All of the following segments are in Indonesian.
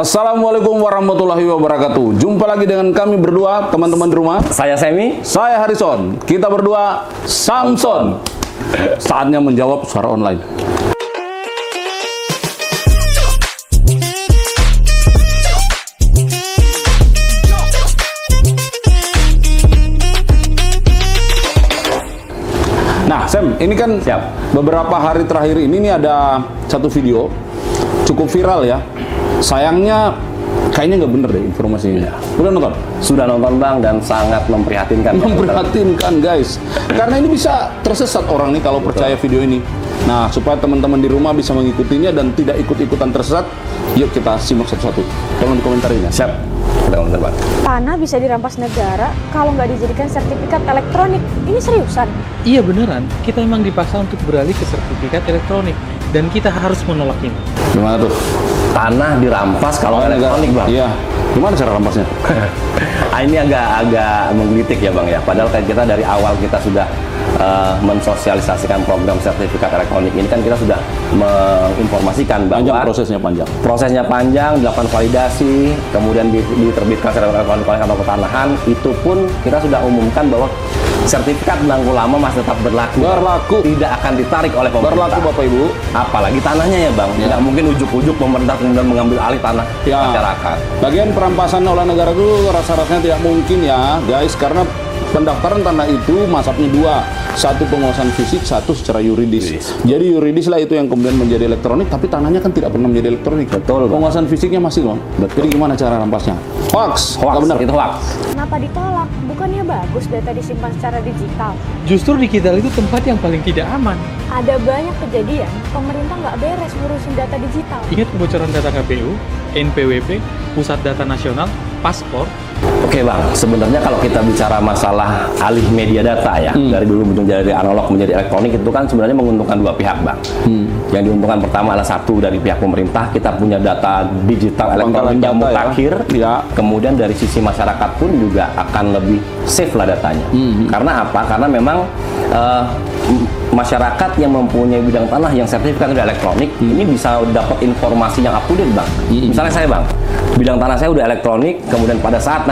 Assalamualaikum warahmatullahi wabarakatuh. Jumpa lagi dengan kami berdua, teman-teman di rumah. Saya Semi. Saya Harrison. Kita berdua Samson. Saatnya menjawab suara online. Nah, Sam, ini kan beberapa hari terakhir ini nih ada satu video cukup viral ya. Sayangnya kayaknya nggak bener deh informasinya. Udah nonton? Sudah nonton Bang dan sangat memprihatinkan. Memprihatinkan guys. Karena ini bisa tersesat orang nih kalau percaya video ini. Nah, supaya teman-teman di rumah bisa mengikutinya dan tidak ikut-ikutan tersesat, yuk kita simak satu-satu. Tolong dikomentarin ya. Siap. Bang. Tanah bisa dirampas negara kalau nggak dijadikan sertifikat elektronik. Ini seriusan? Iya beneran, kita emang dipaksa untuk beralih ke sertifikat elektronik dan kita harus menolak ini. Gimana tuh? Tanah dirampas kalau elektronik Bang. Iya. Gimana cara rampasnya? Ini agak menggelitik ya Bang ya. Padahal kan kita dari awal kita sudah mensosialisasikan program sertifikat elektronik ini kan kita sudah menginformasikan bahwa prosesnya panjang, dilakukan validasi, kemudian diterbitkan sertifikat elektronik oleh kantor pertanahan. Itu pun kita sudah umumkan bahwa sertifikat penangguh lama masih tetap berlaku. Tidak akan ditarik oleh pemerintah. Berlaku Bapak Ibu. Apalagi tanahnya ya Bang. Tidak mungkin ujuk-ujuk pemerintah kemudian mengambil alih tanah masyarakat. Bagian perampasan oleh negara itu rasa-rasanya tidak mungkin ya guys, karena pendaftaran tanah itu masuknya dua, satu penguasaan fisik, satu secara yuridis. Jadi yuridis lah itu yang kemudian menjadi elektronik, tapi tanahnya kan tidak pernah menjadi elektronik. Betul. Penguasaan fisiknya masih loh. Jadi gimana cara rampasnya? Hoax. Benar itu hoax. Kenapa ditolak? Bukannya bagus data disimpan secara digital? Justru digital itu tempat yang paling tidak aman. Ada banyak kejadian pemerintah nggak beres ngurusin data digital. Ingat kebocoran data KPU, NPWP, Pusat Data Nasional, paspor. Oke Bang, sebenarnya kalau kita bicara masalah alih media data ya, dari dulu menjadi analog menjadi elektronik itu kan sebenarnya menguntungkan dua pihak Bang. Yang diuntungkan pertama adalah satu dari pihak pemerintah, kita punya data digital elektronik yang mutakhir. Ya. Kemudian dari sisi masyarakat pun juga akan lebih safe lah datanya. Karena apa? Karena memang masyarakat yang mempunyai bidang tanah yang sertifikat sudah elektronik ini bisa dapat informasi yang up to date Bang. Misalnya saya Bang, bidang tanah saya udah elektronik, kemudian pada saat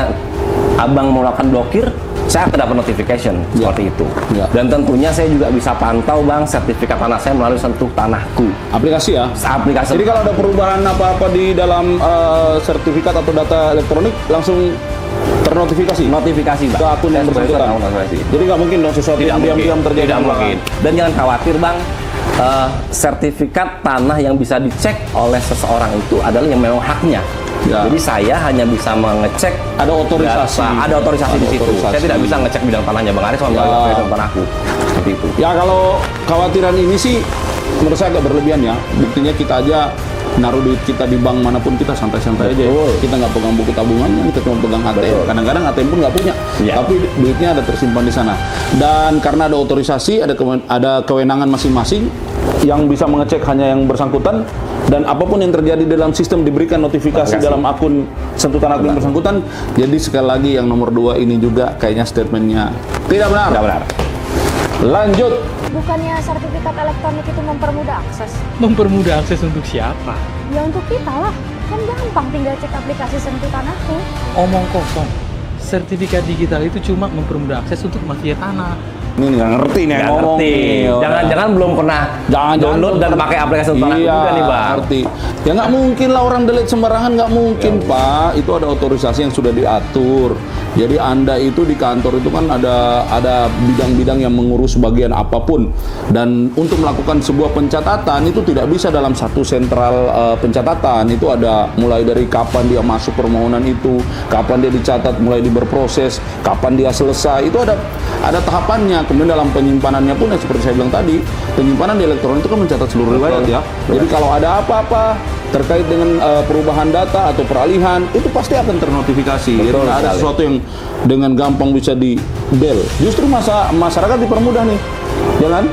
Abang melakukan blokir, saya akan dapat notification seperti itu. Dan tentunya saya juga bisa pantau Bang sertifikat tanah saya melalui Sentuh Tanahku. Aplikasi ya? Aplikasi. Jadi kalau ada perubahan apa-apa di dalam sertifikat atau data elektronik langsung ternotifikasi? Notifikasi Bang. Ke akun yang bersangkutan. Jadi nggak mungkin dong sesuatu yang diam-diam terjadi. Tidak mungkin. Dan jangan khawatir Bang, sertifikat tanah yang bisa dicek oleh seseorang itu adalah yang memang haknya. Jadi saya hanya bisa mengecek ada otorisasi. Ada otorisasi di situ. Saya tidak bisa ngecek bidang tanahnya Bang Aris soal bidang tanahku. Seperti itu. Ya kalau khawatiran ini sih menurut saya agak berlebihan ya. Buktinya kita aja naruh duit kita di bank manapun kita santai-santai aja. Kita nggak pegang buku tabungannya, kita cuma pegang ATM. Kadang-kadang ATM pun nggak punya, tapi duitnya ada tersimpan di sana. Dan karena ada otorisasi, ada kewenangan masing-masing yang bisa mengecek hanya yang bersangkutan, dan apapun yang terjadi dalam sistem diberikan notifikasi dalam akun Sentuh Tanahku yang bersangkutan. Jadi sekali lagi yang nomor 2 ini juga kayaknya statementnya tidak benar. Tidak benar. Lanjut. Bukannya sertifikat elektronik itu mempermudah akses? Mempermudah akses untuk siapa? Ya untuk kita lah. Kan gampang tinggal cek aplikasi Sentuh Tanahku. Omong kosong. Sertifikat digital itu cuma mempermudah akses untuk mafia tanah. Ini nggak ngerti nih yang ngomong. Jangan-jangan belum pernah download dan pakai aplikasi Sentuh Tanahku juga nih Bang. Ngerti. Ya nggak mungkin lah orang delete sembarangan, nggak mungkin Pak. Itu ada otorisasi yang sudah diatur. Jadi Anda itu di kantor itu kan ada bidang-bidang yang mengurus bagian apapun, dan untuk melakukan sebuah pencatatan itu tidak bisa dalam satu sentral pencatatan. Itu ada mulai dari kapan dia masuk permohonan itu, kapan dia dicatat, mulai berproses, kapan dia selesai. Itu ada tahapannya. Kemudian dalam penyimpanannya pun seperti saya bilang tadi, penyimpanan di elektronik itu kan mencatat seluruh riwayat ya. Jadi kalau ada apa-apa terkait dengan perubahan data atau peralihan, itu pasti akan ternotifikasi. Jadi nggak ada sesuatu yang dengan gampang bisa di-bel. Justru masyarakat dipermudah nih, jangan?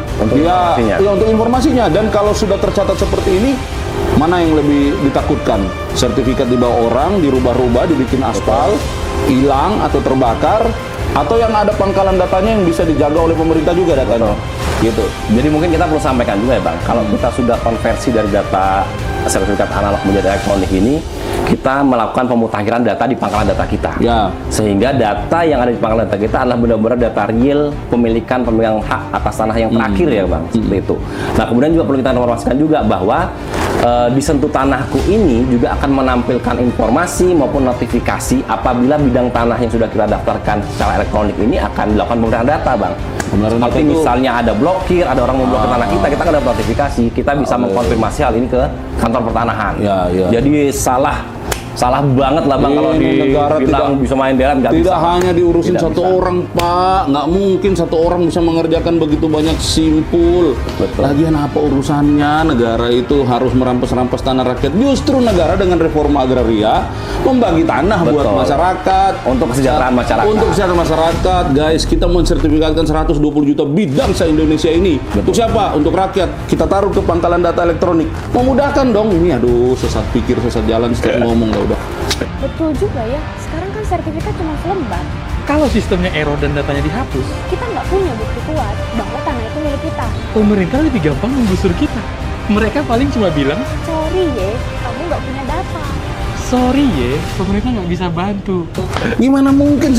Untuk informasinya. Dan kalau sudah tercatat seperti ini, mana yang lebih ditakutkan? Sertifikat dibawa orang, dirubah-rubah, dibikin aspal, hilang atau terbakar, atau yang ada pangkalan datanya yang bisa dijaga oleh pemerintah juga datanya. Gitu. Jadi mungkin kita perlu sampaikan juga ya Bang, kalau kita sudah konversi dari data sertifikat analog menjadi elektronik ini, kita melakukan pemutakhiran data di pangkalan data kita. Ya. Sehingga data yang ada di pangkalan data kita adalah benar-benar data real pemilikan pemegang hak atas tanah yang terakhir ya Bang, seperti itu. Nah kemudian juga perlu kita informasikan juga bahwa di Sentuh Tanahku ini juga akan menampilkan informasi maupun notifikasi apabila bidang tanah yang sudah kita daftarkan secara elektronik ini akan dilakukan pemeriksaan data Bang. Seperti misalnya ada blokir, ada orang memblokir tanah kita akan dapat notifikasi, kita bisa mengkonfirmasi hal ini ke kantor pertanahan. Jadi salah banget lah Bang kalau dibilang bisa main dalam, nggak bisa. Tidak hanya diurusin Tidak satu bisa. orang Pak, nggak mungkin satu orang bisa mengerjakan begitu banyak simpul. Betul. Lagian apa urusannya negara itu harus merampas-rampas tanah rakyat? Justru negara dengan reforma agraria membagi tanah buat Betul. masyarakat, Untuk kesejahteraan masyarakat. Untuk kesejahteraan masyarakat, guys, kita mensertifikatkan 120 juta bidang se-Indonesia ini. Untuk siapa? Untuk rakyat. Kita taruh ke pangkalan data elektronik. Memudahkan dong. Ini aduh, sesat pikir, sesat jalan, setiap ngomong udah. Betul juga ya, sekarang kan sertifikat cuma selembar. Kalau sistemnya error dan datanya dihapus, Kita nggak punya bukti kuat bahwa tanah itu milik kita. pemerintah lebih gampang menggusur kita. Mereka paling cuma bilang, Sorry ye, kamu nggak punya data. sorry ya, pemerintah nggak bisa bantu. Gimana mungkin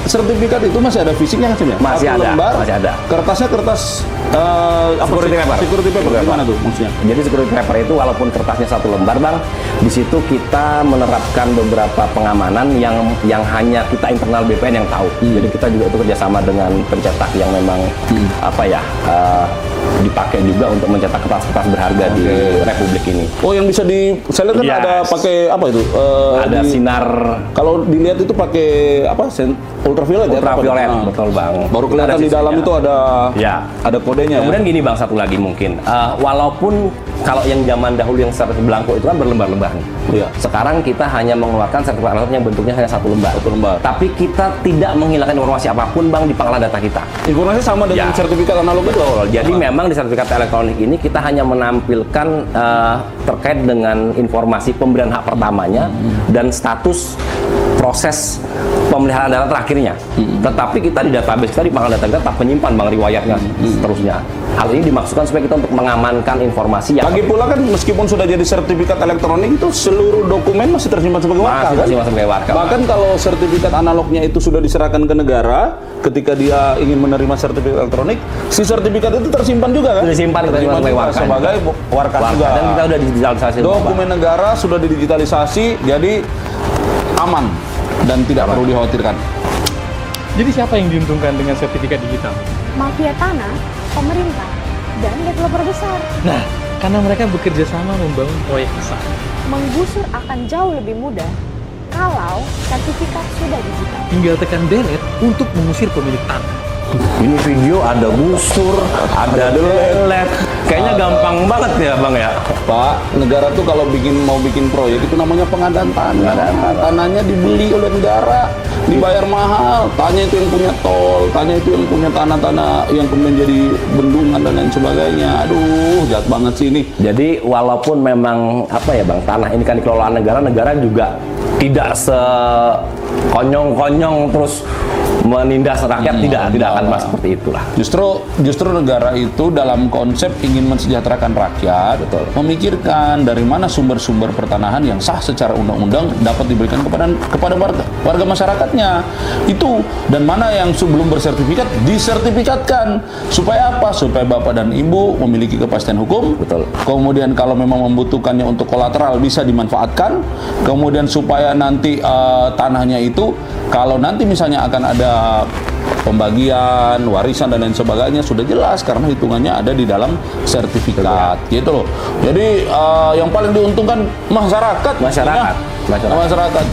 sertifikat itu masih ada fisiknya kan sebenarnya? Masih Satu ada, lembar, masih ada. Kertasnya kertas Security paper. Security paper gimana tuh maksudnya? Jadi security paper itu walaupun kertasnya satu lembar Bang, di situ kita menerapkan beberapa pengamanan yang hanya kita internal BPN yang tahu. Jadi kita juga itu kerjasama dengan pencetak yang memang dipakai juga untuk mencetak kertas-kertas berharga di Republik ini. Oh, yang bisa saya lihat kan Yes. ada pakai apa itu? Ada sinar Kalau dilihat itu pakai apa? Ultraviolet ya? ultraviolet, Nah, betul Bang. Baru kelihatan di dalam itu ada kodenya. Kemudian ya? gini Bang, satu lagi mungkin, walaupun kalau yang zaman dahulu yang sertifikat belangko itu kan berlembar-lembar nih. Iya. Sekarang kita hanya mengeluarkan sertifikat elektronik yang bentuknya hanya satu lembar. Satu lembar. Tapi kita tidak menghilangkan informasi apapun Bang di pangkalan data kita. Informasi sama dengan Ya. sertifikat analog itu. Betul. Jadi memang di sertifikat elektronik ini kita hanya menampilkan terkait dengan informasi pemberian hak pertamanya dan status proses pemeliharaan data terakhirnya. Tetapi kita di database kita di pangkalan data kita tetap menyimpan Bang riwayatnya seterusnya. Hal ini dimaksudkan supaya kita untuk mengamankan informasi yang Lagi pula kan meskipun sudah jadi sertifikat elektronik itu seluruh dokumen masih tersimpan sebagai warka kan? masih sebagai warka. Bahkan kalau sertifikat analognya itu sudah diserahkan ke negara, ketika dia ingin menerima sertifikat elektronik, si sertifikat itu tersimpan juga kan? Sudah disimpan, kita Tersimpan sebagai juga warka sebagai warka juga. Dan kita udah digitalisasi. Dokumen negara sudah didigitalisasi, jadi aman dan tidak perlu dikhawatirkan. Jadi siapa yang diuntungkan dengan sertifikat digital? Mafia tanah, pemerintah, dan developer besar. Nah, karena mereka bekerja sama membangun proyek besar. Menggusur akan jauh lebih mudah kalau sertifikat sudah digital. Tinggal tekan delete untuk mengusir pemilik tanah. Ini video ada gusur, ada delete. Kayaknya gampang banget ya Bang ya. Pak, negara tuh kalau mau bikin proyek itu namanya pengadaan tanah. Tanahnya dibeli oleh negara, dibayar mahal. Tanya itu yang punya tol, tanya itu yang punya tanah-tanah yang kemudian jadi bendungan dan lain sebagainya. Aduh, jahat banget sih ini. Jadi walaupun memang apa ya Bang, tanah ini kan dikelola negara, negara juga tidak sekonyong-konyong terus menindas rakyat, tidak akan mas seperti itulah. Justru negara itu dalam konsep ingin mensejahterakan rakyat, memikirkan dari mana sumber-sumber pertanahan yang sah secara undang-undang dapat diberikan kepada warga masyarakatnya. Itu dan mana yang sebelum bersertifikat disertifikatkan. Supaya apa? Supaya Bapak dan Ibu memiliki kepastian hukum. Betul. Kemudian kalau memang membutuhkannya untuk kolateral bisa dimanfaatkan. Kemudian supaya nanti tanahnya itu kalau nanti misalnya akan ada pembagian, warisan dan lain sebagainya sudah jelas karena hitungannya ada di dalam sertifikat, gitu loh. Jadi yang paling diuntungkan masyarakat. Masyarakat.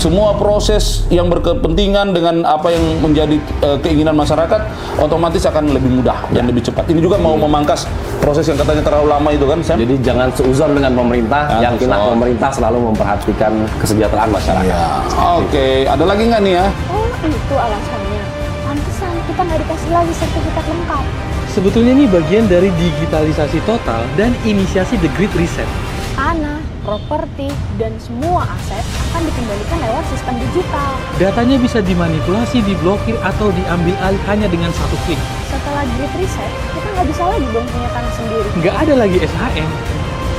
Semua proses yang berkepentingan dengan apa yang menjadi keinginan masyarakat otomatis akan lebih mudah dan lebih cepat. Ini juga mau memangkas proses yang katanya terlalu lama itu kan, Sam? Jadi jangan seuzon dengan pemerintah, yakinlah pemerintah selalu memperhatikan kesejahteraan masyarakat. Ya. Oke, ada lagi nggak nih ya? Oh, itu alasannya. Pantesan kita nggak dikasih lagi sertifikat lengkap. Sebetulnya ini bagian dari digitalisasi total dan inisiasi The Great Reset. Tanah, properti, dan semua aset akan dikembalikan lewat sistem digital. Datanya bisa dimanipulasi, diblokir, atau diambil alih hanya dengan satu klik. Setelah Great Reset, kita nggak bisa lagi dong punya tanah sendiri. Nggak ada lagi SHM.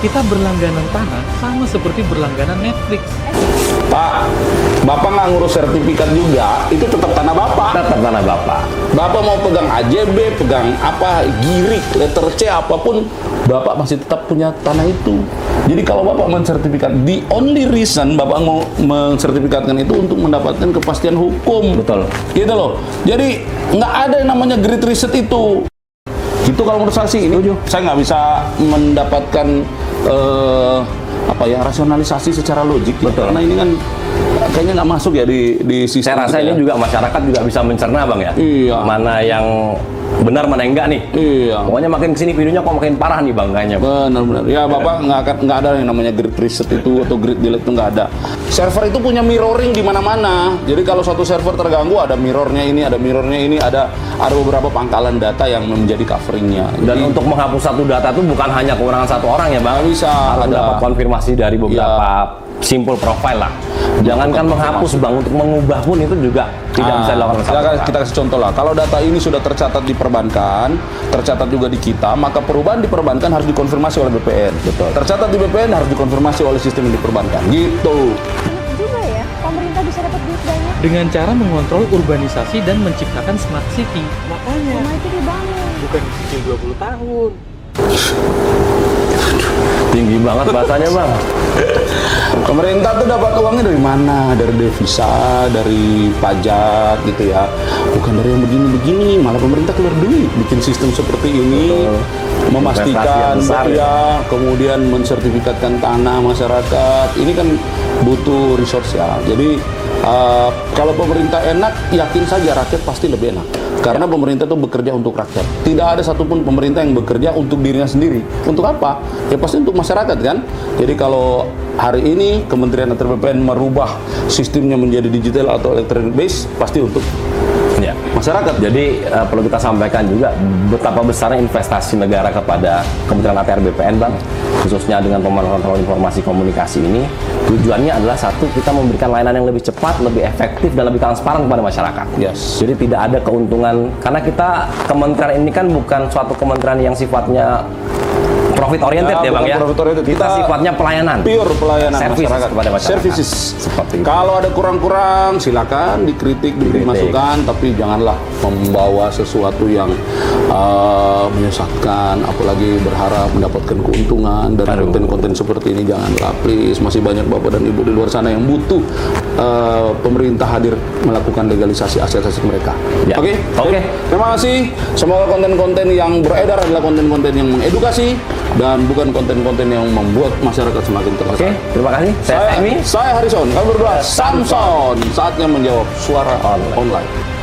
Kita berlangganan tanah sama seperti berlangganan Netflix. Pak, Bapak nggak ngurus sertifikat juga, itu tetap tanah Bapak. Tetap tanah Bapak. Bapak mau pegang AJB, pegang apa, girik, letter C, apapun, Bapak masih tetap punya tanah itu. Jadi kalau Bapak mensertifikat, the only reason Bapak mau mensertifikatkan itu untuk mendapatkan kepastian hukum. Betul. Gitu loh. Jadi nggak ada yang namanya grid reset itu. Gitu kalau menurut saya sih, ini saya nggak bisa mendapatkan rasionalisasi secara logik. Betul. Karena ini kan kayaknya nggak masuk ya di sistem. Saya rasa kita ini ya. juga masyarakat juga bisa mencerna Bang ya. Iya. Mana yang benar, mana yang enggak nih. Iya. Pokoknya makin kesini videonya kok makin parah nih Bang kayaknya. Benar-benar. Ya Bapak nggak ada yang namanya grid reset itu atau grid delete itu nggak ada. Server itu punya mirroring di mana-mana. Jadi kalau suatu server terganggu, ada mirrornya ini, ada beberapa pangkalan data yang menjadi coveringnya. Dan untuk menghapus satu data itu bukan hanya kewenangan satu orang ya Bang. Nggak bisa. Harus Ada. dapat konfirmasi dari beberapa simple profile lah. Jangankan menghapus Bang, untuk mengubah pun itu juga tidak bisa dilakukan oleh satu orang. Kita kasih contoh lah. Kalau data ini sudah tercatat di perbankan, tercatat juga di kita, maka perubahan di perbankan harus dikonfirmasi oleh BPN. Betul. Tercatat di BPN harus dikonfirmasi oleh sistem yang di perbankan. Gitu. Enak juga ya, pemerintah bisa dapat duit banyak. Dengan cara mengontrol urbanisasi dan menciptakan smart city. Makanya Rumah itu dibangun. bukan dicicil 20 tahun. Tinggi banget bahasanya Bang. Pemerintah tuh dapat uangnya dari mana? Dari devisa, dari pajak gitu ya. Bukan dari yang begini-begini, malah pemerintah keluar duit bikin sistem seperti ini. Betul. Memastikan Investasi yang besar, ya, kemudian mensertifikatkan tanah masyarakat. Ini kan butuh resource ya. Jadi kalau pemerintah enak, yakin saja rakyat pasti lebih enak. Karena pemerintah itu bekerja untuk rakyat. Tidak ada satupun pemerintah yang bekerja untuk dirinya sendiri. Untuk apa? Ya pasti untuk masyarakat kan. Jadi kalau hari ini Kementerian atau BPN merubah sistemnya menjadi digital atau electronic base, pasti untuk Ya. masyarakat. Jadi perlu kita sampaikan juga betapa besarnya investasi negara kepada Kementerian ATR BPN Bang, khususnya dengan pemantauan informasi komunikasi ini. Tujuannya adalah satu, kita memberikan layanan yang lebih cepat, lebih efektif, dan lebih transparan kepada masyarakat. Yes. Jadi tidak ada keuntungan, karena kita kementerian ini kan bukan suatu kementerian yang sifatnya profit oriented ya Bang bukan ya. profit oriented. Kita sifatnya pelayanan. Pure pelayanan Service masyarakat. kepada masyarakat. Services. Seperti itu. Kalau ada kurang-kurang, silakan dikritik, diberi masukan, tapi janganlah membawa sesuatu yang menyesatkan, apalagi berharap mendapatkan keuntungan dari konten-konten seperti ini. Janganlah, please. Masih banyak Bapak dan Ibu di luar sana yang butuh pemerintah hadir melakukan legalisasi aset-aset mereka. Ya. Oke? Oke. Terima kasih. Semoga konten-konten yang beredar adalah konten-konten yang mengedukasi dan bukan konten-konten yang membuat masyarakat semakin tersesat. Oke, terima kasih. Saya Emi. Saya Harrison. Kami berdua Samson. Saatnya menjawab suara online.